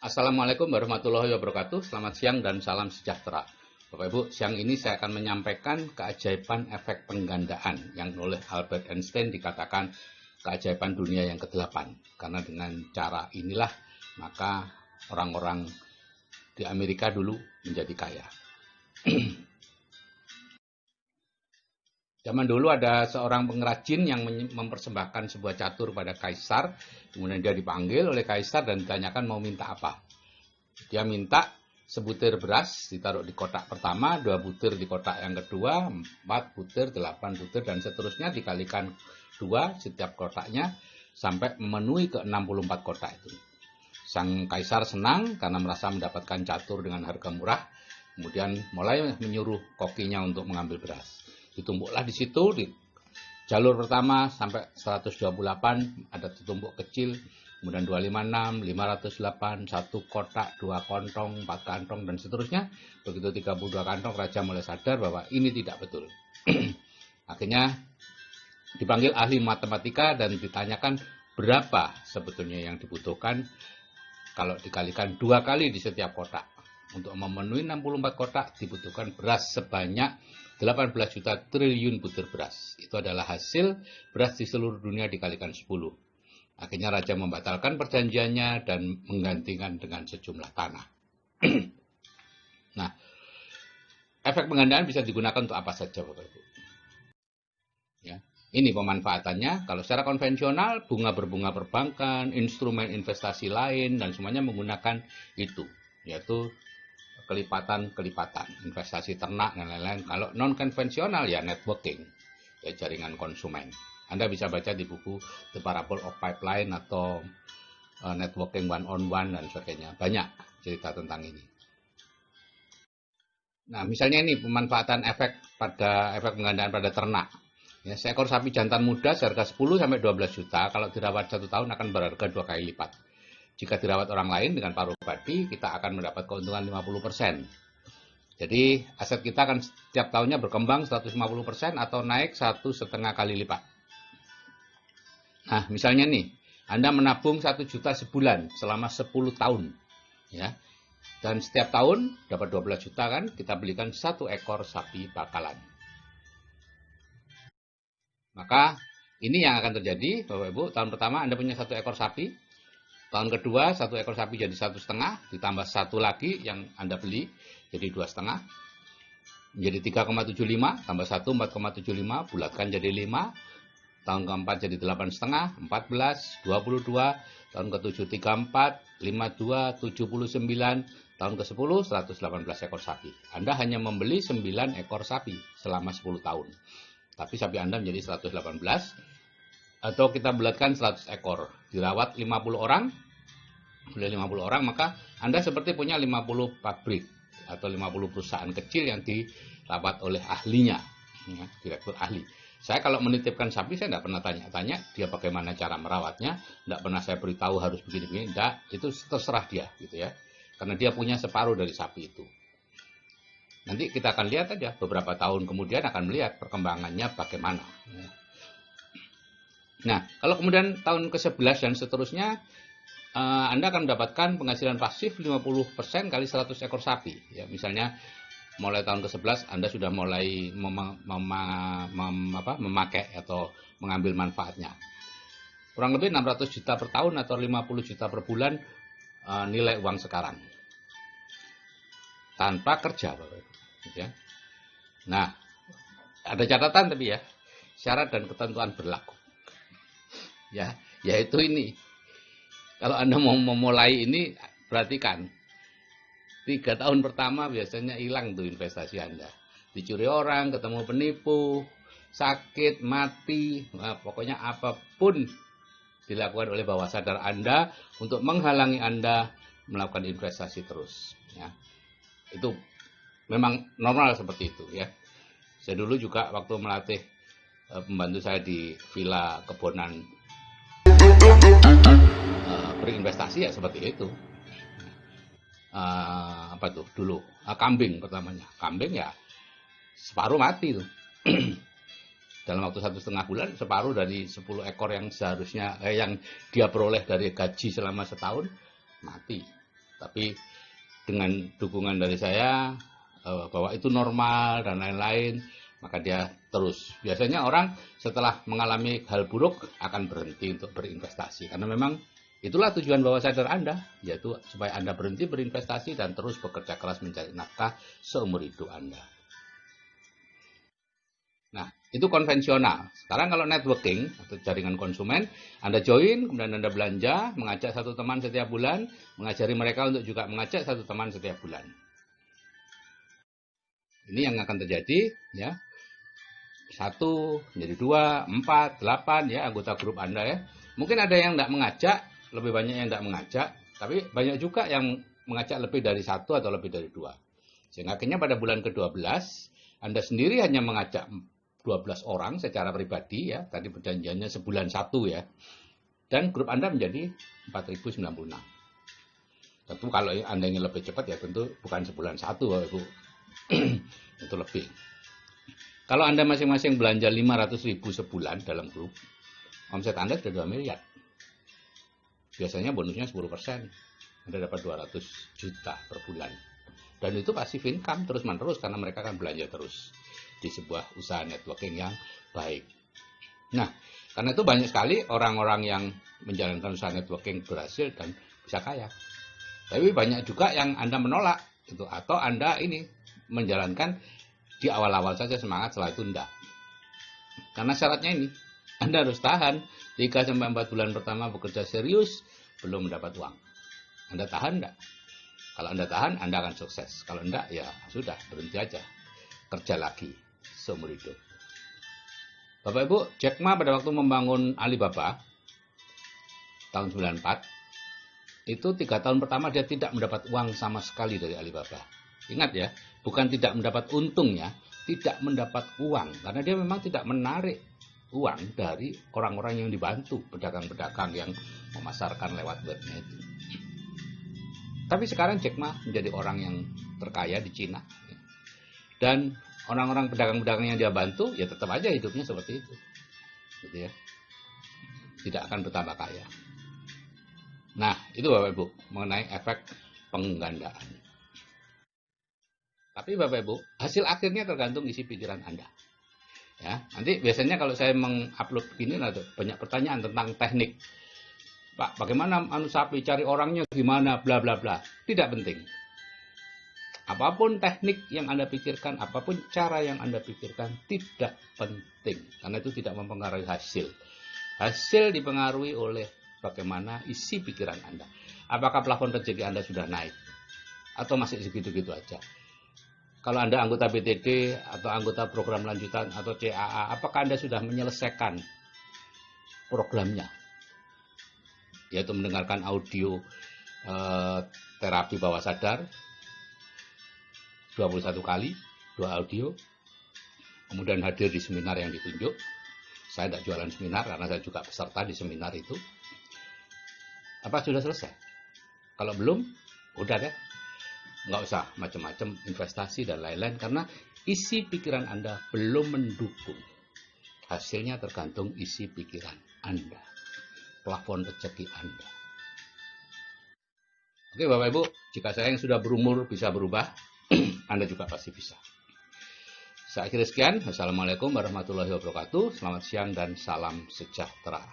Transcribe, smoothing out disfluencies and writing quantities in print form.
Assalamualaikum warahmatullahi wabarakatuh. Selamat siang dan salam sejahtera. Bapak Ibu, siang ini saya akan menyampaikan keajaiban efek penggandaan yang oleh Albert Einstein dikatakan keajaiban dunia yang ke-8. Karena dengan cara inilah maka orang-orang di Amerika dulu menjadi kaya. Zaman dulu ada seorang pengrajin yang mempersembahkan sebuah catur pada kaisar. Kemudian dia dipanggil oleh kaisar dan ditanyakan mau minta apa. Dia minta sebutir beras ditaruh di kotak pertama, 2 butir di kotak yang kedua, 4 butir, 8 butir, dan seterusnya dikalikan 2 setiap kotaknya sampai memenuhi ke 64 kotak itu. Sang kaisar senang karena merasa mendapatkan catur dengan harga murah. Kemudian mulai menyuruh kokinya untuk mengambil beras. Ditumpuklah di situ, di jalur pertama sampai 128 ada ditumpuk kecil, kemudian 256, 508, 1 kotak, 2 kantong, 4 kantong, dan seterusnya. Begitu 32 kantong, raja mulai sadar bahwa ini tidak betul. Akhirnya dipanggil ahli matematika dan ditanyakan berapa sebetulnya yang dibutuhkan kalau dikalikan 2 kali di setiap kotak. Untuk memenuhi 64 kotak dibutuhkan beras sebanyak 18 juta triliun butir beras. Itu adalah hasil beras di seluruh dunia dikalikan 10. Akhirnya raja membatalkan perjanjiannya dan menggantikan dengan sejumlah tanah. Nah, efek penggandaan bisa digunakan untuk apa saja, Bapak Ibu. Ya, ini pemanfaatannya. Kalau secara konvensional, berbunga perbankan, instrumen investasi lain, dan semuanya menggunakan itu, yaitu kelipatan, investasi ternak dan lain-lain. Kalau non konvensional ya networking, ya jaringan konsumen. Anda bisa baca di buku The Parable of Pipeline atau Networking One-on-One dan sebagainya. Banyak cerita tentang ini. Nah, misalnya ini pemanfaatan efek penggandaan pada ternak. Ya, seekor sapi jantan muda seharga 10 sampai 12 juta, kalau dirawat 1 tahun akan berharga 2 kali lipat. Jika dirawat orang lain dengan paruh badi, kita akan mendapat keuntungan 50%. Jadi aset kita akan setiap tahunnya berkembang 150% atau naik 1,5 kali lipat. Nah, misalnya nih, Anda menabung 1 juta sebulan selama 10 tahun. Ya. Dan setiap tahun dapat 12 juta kan, kita belikan 1 ekor sapi bakalan. Maka ini yang akan terjadi, Bapak Ibu. Tahun pertama Anda punya 1 ekor sapi. Tahun kedua 1 ekor sapi jadi 1,5, ditambah 1 lagi yang Anda beli jadi 2,5, menjadi 3,75, tambah 1 4,75, bulatkan jadi 5. Tahun keempat jadi 8,5, 14, 22, tahun ke-7 34, 52, 79, tahun ke-10 118 ekor sapi. Anda hanya membeli 9 ekor sapi selama 10 tahun. Tapi sapi Anda menjadi 118. Atau kita bulatkan 100 ekor, dirawat 50 orang, boleh 50 orang, maka Anda seperti punya 50 pabrik atau 50 perusahaan kecil yang dirawat oleh ahlinya, ya, direktur ahli. Saya kalau menitipkan sapi, saya tidak pernah tanya-tanya dia bagaimana cara merawatnya, tidak pernah saya beritahu harus begini-begini, tidak, itu terserah dia, gitu ya, karena dia punya separuh dari sapi itu. Nanti kita akan lihat aja, beberapa tahun kemudian akan melihat perkembangannya bagaimana. Ya. Nah, kalau kemudian tahun ke-11 dan seterusnya, Anda akan mendapatkan penghasilan pasif 50% kali 100 ekor sapi. Ya, misalnya mulai tahun ke-11 Anda sudah mulai memakai atau mengambil manfaatnya. Kurang lebih 600 juta per tahun atau 50 juta per bulan nilai uang sekarang. Tanpa kerja, Bapak. Ya. Nah, ada catatan tapi ya, syarat dan ketentuan berlaku. Ya, yaitu ini. Kalau Anda mau memulai ini, perhatikan. 3 tahun pertama biasanya hilang tuh investasi Anda. Dicuri orang, ketemu penipu, sakit, mati, nah, pokoknya apapun dilakukan oleh bawah sadar Anda untuk menghalangi Anda melakukan investasi terus. Ya. Itu memang normal seperti itu ya. Saya dulu juga waktu melatih pembantu saya di Villa Kebonan berinvestasi ya seperti itu. Apa tuh dulu? Kambing pertamanya. Kambing ya separuh mati tuh. Dalam waktu 1,5 bulan separuh dari 10 ekor yang seharusnya yang dia peroleh dari gaji selama setahun mati. Tapi dengan dukungan dari saya bahwa itu normal dan lain-lain, maka dia terus. Biasanya orang setelah mengalami hal buruk akan berhenti untuk berinvestasi. Karena memang itulah tujuan bawah sadar Anda, yaitu supaya Anda berhenti berinvestasi dan terus bekerja keras mencari nafkah seumur hidup Anda. Nah, itu konvensional. Sekarang kalau networking atau jaringan konsumen, Anda join, kemudian Anda belanja, mengajak satu teman setiap bulan, mengajari mereka untuk juga mengajak satu teman setiap bulan. Ini yang akan terjadi, ya. 1, menjadi 2, 4, 8, ya, anggota grup Anda, ya. Mungkin ada yang tidak mengajak, lebih banyak yang tidak mengajak, tapi banyak juga yang mengajak lebih dari 1 atau lebih dari 2. Sehingga akhirnya pada bulan ke-12, Anda sendiri hanya mengajak 12 orang secara pribadi, ya, tadi perjanjiannya sebulan 1, ya, dan grup Anda menjadi 4096. Tentu kalau Anda ingin lebih cepat, ya tentu bukan sebulan 1, Ibu. Itu lebih. Kalau Anda masing-masing belanja 500.000 sebulan dalam grup, omset Anda sudah 2 miliar. Biasanya bonusnya 10%. Anda dapat 200 juta per bulan. Dan itu passive income terus-menerus karena mereka akan belanja terus di sebuah usaha networking yang baik. Nah, karena itu banyak sekali orang-orang yang menjalankan usaha networking berhasil dan bisa kaya. Tapi banyak juga yang Anda menolak gitu, atau Anda ini menjalankan di awal-awal saja semangat, setelah itu enggak. Karena syaratnya ini, Anda harus tahan 3-4 bulan pertama bekerja serius belum mendapat uang. Anda tahan enggak? Kalau Anda tahan, Anda akan sukses. Kalau enggak, ya sudah, berhenti aja. Kerja lagi seumur hidup. Bapak Ibu, Jack Ma pada waktu membangun Alibaba tahun 94, itu 3 tahun pertama dia tidak mendapat uang sama sekali dari Alibaba. Ingat ya, bukan tidak mendapat untungnya, tidak mendapat uang. Karena dia memang tidak menarik uang dari orang-orang yang dibantu, pedagang-pedagang yang memasarkan lewat webnya itu. Tapi sekarang Jack Ma menjadi orang yang terkaya di Cina. Dan orang-orang pedagang-pedagang yang dia bantu, ya tetap aja hidupnya seperti itu. Gitu ya. Tidak akan bertambah kaya. Nah, itu Bapak Ibu, mengenai efek penggandaan. Tapi Bapak Ibu, hasil akhirnya tergantung isi pikiran Anda. Ya, nanti biasanya kalau saya mengupload begini ada banyak pertanyaan tentang teknik. Pak, bagaimana sapi cari orangnya gimana, bla bla bla. Tidak penting. Apapun teknik yang Anda pikirkan, apapun cara yang Anda pikirkan, tidak penting. Karena itu tidak mempengaruhi hasil. Hasil dipengaruhi oleh bagaimana isi pikiran Anda. Apakah plafon rezeki Anda sudah naik? Atau masih segitu-gitu aja? Kalau Anda anggota BTD, atau anggota program lanjutan, atau CAA, apakah Anda sudah menyelesaikan programnya? Yaitu mendengarkan audio terapi bawah sadar, 21 kali, 2 audio, kemudian hadir di seminar yang ditunjuk. Saya tidak jualan seminar karena saya juga peserta di seminar itu. Apa sudah selesai? Kalau belum, udah deh. Nggak usah macam-macam investasi dan lain-lain karena isi pikiran Anda belum mendukung. Hasilnya tergantung isi pikiran Anda, plafon rezeki Anda. Oke Bapak Ibu, jika saya yang sudah berumur bisa berubah, Anda juga pasti bisa. Saya akhiri sekian. Wassalamualaikum warahmatullahi wabarakatuh. Selamat siang dan salam sejahtera.